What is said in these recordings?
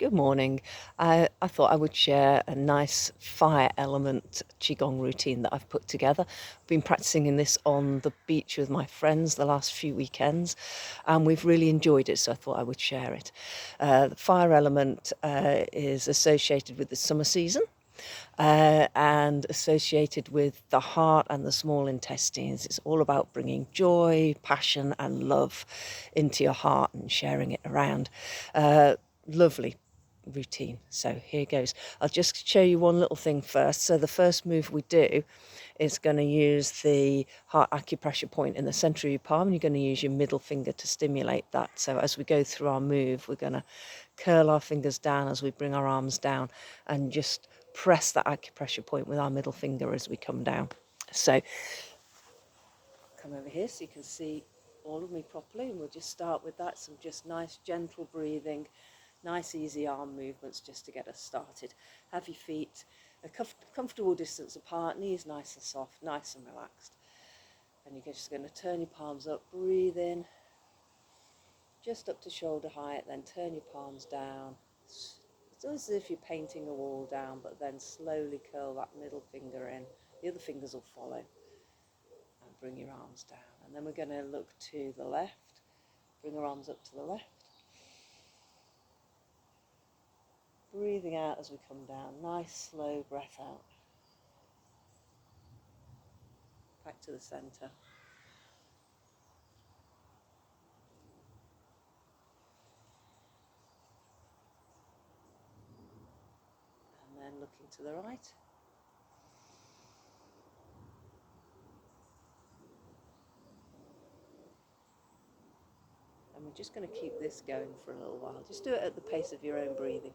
Good morning. I thought I would share a nice fire element Qigong routine that I've put together. I've been practicing in this on the beach with my friends the last few weekends, and we've really enjoyed it, so I thought I would share it. The fire element is associated with the summer season. And associated with the heart and the small intestines. It's all about bringing joy, passion, and love into your heart and sharing it around. Lovely routine. So here goes. I'll just show you one little thing first. So the first move we do is going to use the heart acupressure point in the center of your palm, and you're going to use your middle finger to stimulate that. So as we go through our move, we're going to curl our fingers down as we bring our arms down and just press that acupressure point with our middle finger as we come down. So come over here so you can see all of me properly, and we'll just start with that. Some just nice gentle breathing, nice easy arm movements just to get us started. Have your feet a comfortable distance apart, knees nice and soft, nice and relaxed. And you're just going to turn your palms up, breathe in just up to shoulder height, then turn your palms down. It's almost as if you're painting a wall down, but then slowly curl that middle finger in. The other fingers will follow. And bring your arms down. And then we're going to look to the left. Bring our arms up to the left. Breathing out as we come down. Nice slow breath out. Back to the centre. And then looking to the right. And we're just going to keep this going for a little while. Just do it at the pace of your own breathing.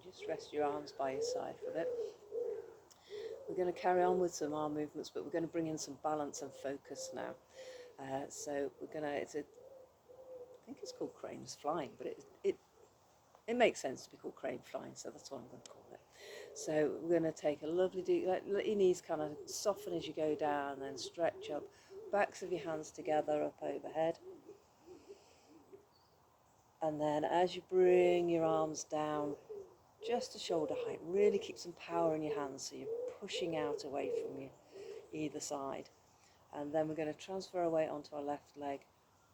Just rest your arms by your side for a bit. We're going to carry on with some arm movements, but we're going to bring in some balance and focus now. So we're going to, I think it's called cranes flying, but it makes sense to be called crane flying, so that's what I'm going to call it. So we're going to take a lovely deep, let your knees kind of soften as you go down, then stretch up, backs of your hands together up overhead. And then as you bring your arms down, just to shoulder height, really keep some power in your hands so you're pushing out away from you either side. And then we're going to transfer our weight onto our left leg,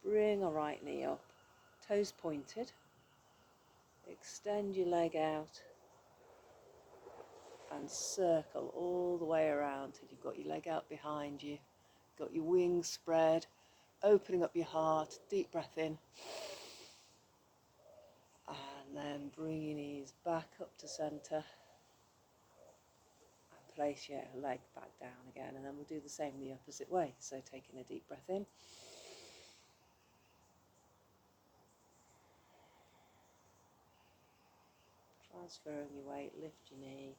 bring our right knee up, toes pointed, extend your leg out and circle all the way around till you've got your leg out behind you, got your wings spread, opening up your heart, deep breath in, and then bring your knees back up to centre and place your leg back down again, and then we'll do the same the opposite way. So taking a deep breath in, transferring your weight, lift your knee,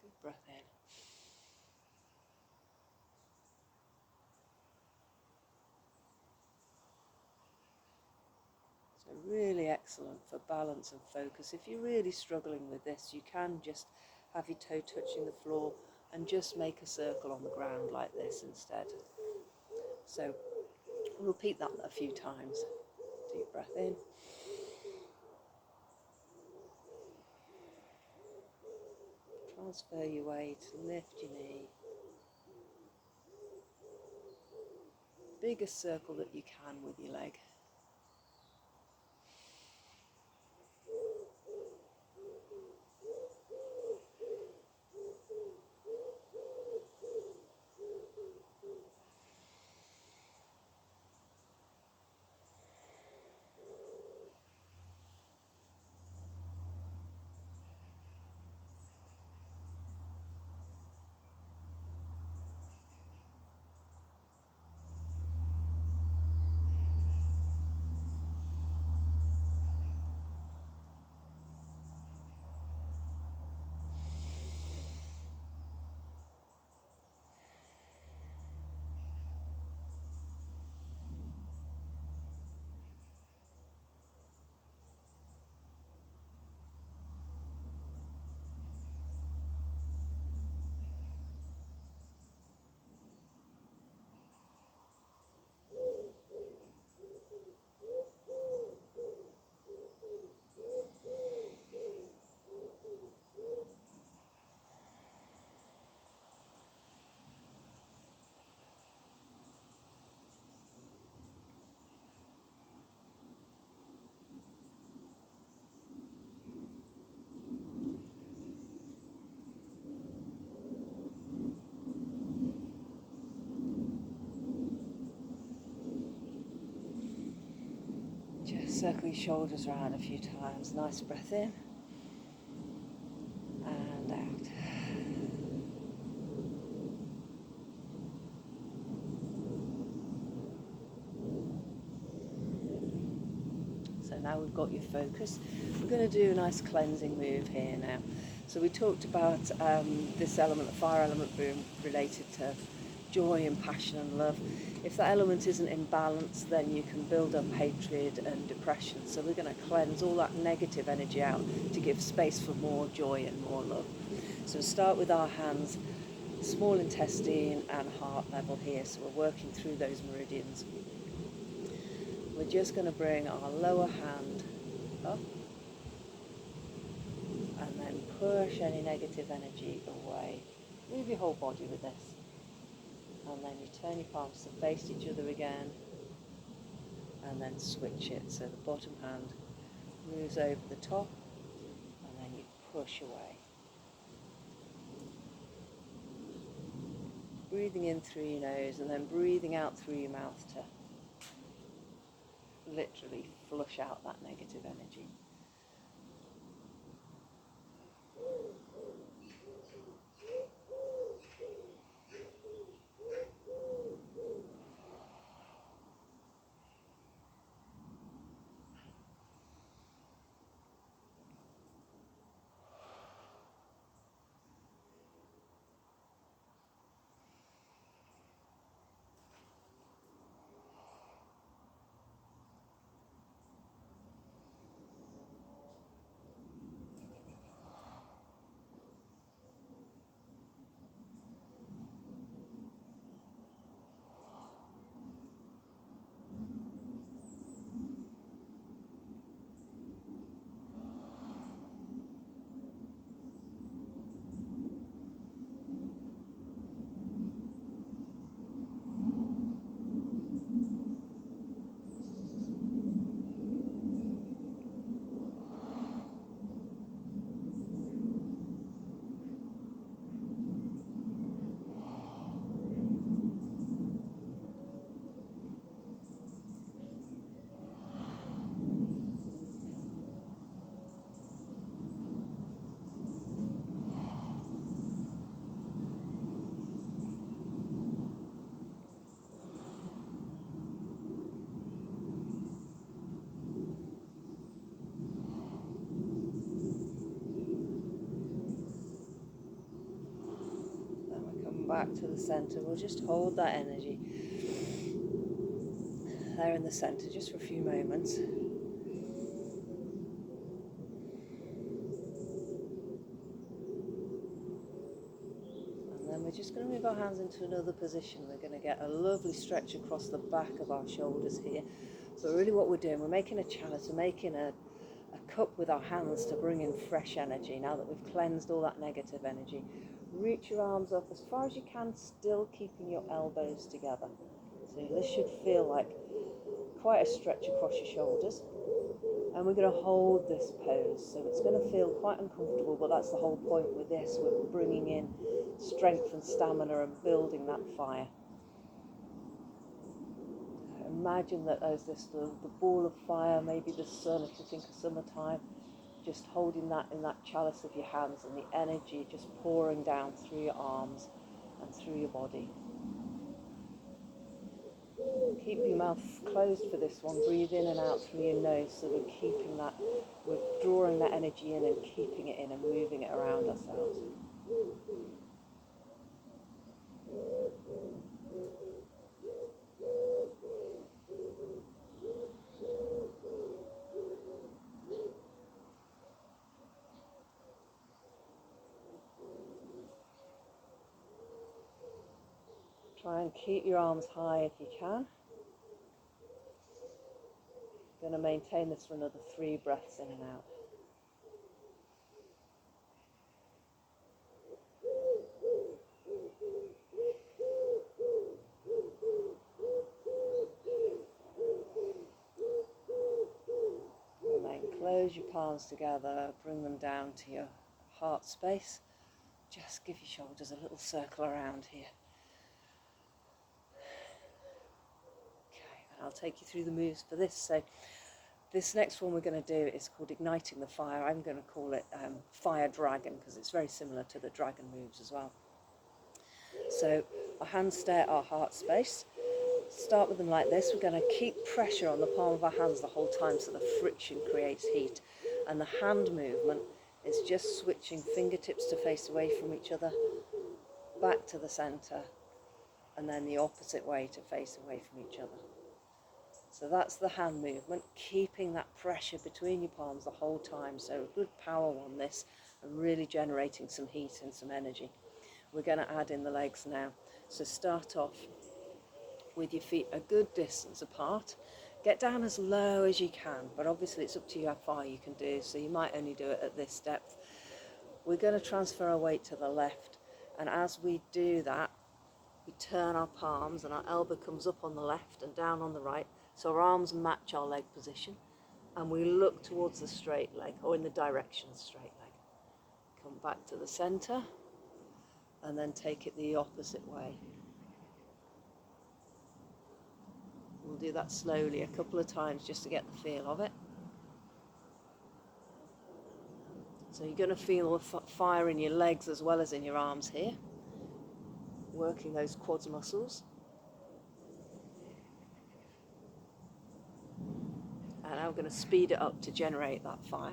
good breath in. So really excellent for balance and focus. If you're really struggling with this, you can just have your toe touching the floor and just make a circle on the ground like this instead. So repeat that a few times. Deep breath in. Transfer your weight, lift your knee. Biggest circle that you can with your leg. Just circle your shoulders around a few times. Nice breath in and out. So now we've got your focus. We're going to do a nice cleansing move here now. So we talked about this element, the fire element, being related to joy and passion and love. If that element isn't in balance, then you can build up hatred and depression. So we're going to cleanse all that negative energy out to give space for more joy and more love. So start with our hands, small intestine and heart level here. So we're working through those meridians. We're just going to bring our lower hand up and then push any negative energy away. Move your whole body with this. And then you turn your palms to face each other again and then switch it. So the bottom hand moves over the top and then you push away. Breathing in through your nose and then breathing out through your mouth to literally flush out that negative energy. back to the center. We'll just hold that energy there in the center just for a few moments. And then we're just going to move our hands into another position. We're going to get a lovely stretch across the back of our shoulders here. So really what we're doing, we're making a chalice, we're making a cup with our hands to bring in fresh energy. Now that we've cleansed all that negative energy, reach your arms up as far as you can, still keeping your elbows together. So this should feel like quite a stretch across your shoulders. And we're going to hold this pose. So it's going to feel quite uncomfortable, but that's the whole point with this. We're bringing in strength and stamina and building that fire. Imagine that as this, the ball of fire, maybe the sun, if you think of summertime, just holding that in that chalice of your hands and the energy just pouring down through your arms and through your body. Keep your mouth closed for this one. Breathe in and out through your nose, so we're keeping that, we're drawing that energy in and keeping it in and moving it around ourselves. Try and keep your arms high if you can. Going to maintain this for another 3 breaths in and out. And then close your palms together, bring them down to your heart space. Just give your shoulders a little circle around here. I'll take you through the moves for this. So this next one we're going to do is called Igniting the Fire. I'm going to call it Fire Dragon because it's very similar to the dragon moves as well. So our hands stay at our heart space. Start with them like this. We're going to keep pressure on the palm of our hands the whole time so the friction creates heat. And the hand movement is just switching fingertips to face away from each other, back to the center, and then the opposite way to face away from each other. So that's the hand movement, keeping that pressure between your palms the whole time. So good power on this and really generating some heat and some energy. We're going to add in the legs now. So start off with your feet a good distance apart. Get down as low as you can, but obviously it's up to you how far you can do. So you might only do it at this depth. We're going to transfer our weight to the left. And as we do that, we turn our palms and our elbow comes up on the left and down on the right. So our arms match our leg position and we look towards the straight leg or in the direction of the straight leg. Come back to the center and then take it the opposite way. We'll do that slowly a couple of times just to get the feel of it. So you're going to feel the fire in your legs as well as in your arms here, working those quads muscles. And I'm going to speed it up to generate that fire.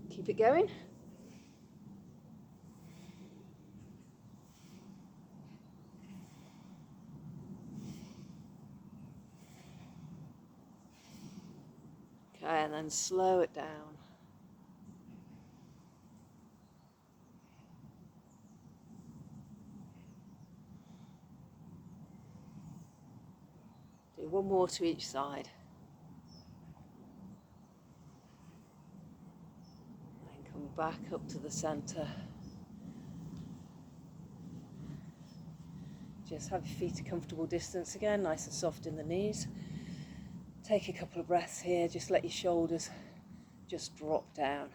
Keep it going. Okay, and then slow it down. Do one more to each side. And come back up to the center. Just have your feet a comfortable distance again, nice and soft in the knees. Take a couple of breaths here, just let your shoulders just drop down.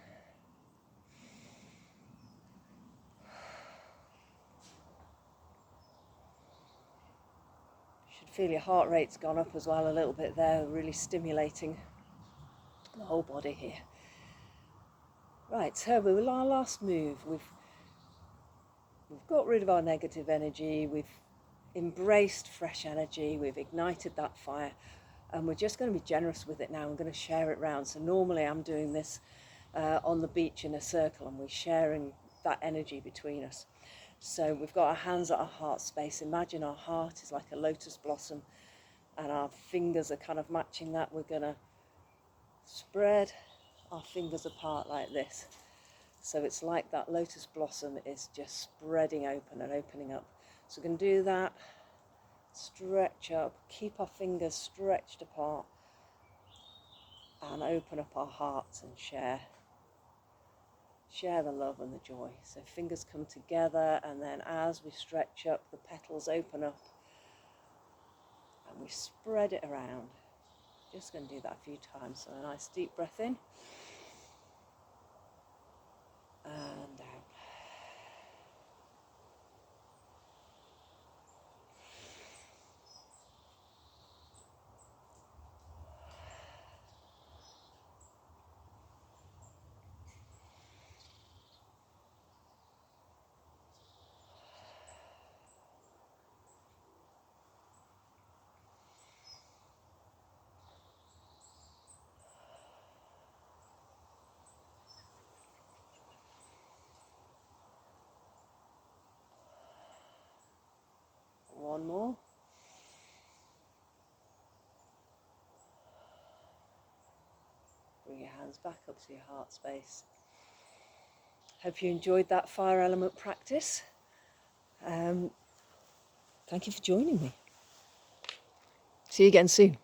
You should feel your heart rate's gone up as well a little bit there, really stimulating the whole body here. Right, so with our last move, we've got rid of our negative energy, we've embraced fresh energy, we've ignited that fire, and we're just going to be generous with it now. I'm going to share it round. So normally I'm doing this on the beach in a circle, and we're sharing that energy between us. So we've got our hands at our heart space. Imagine our heart is like a lotus blossom, and our fingers are kind of matching that. We're going to spread our fingers apart like this. So it's like that lotus blossom is just spreading open and opening up. So we can do that, stretch up, keep our fingers stretched apart, and open up our hearts and share the love and the joy. So fingers come together, and then as we stretch up, the petals open up and we spread it around. Just going to do that a few times. So a nice deep breath in and out. One more. Bring your hands back up to your heart space. Hope you enjoyed that fire element practice. Thank you for joining me. See you again soon.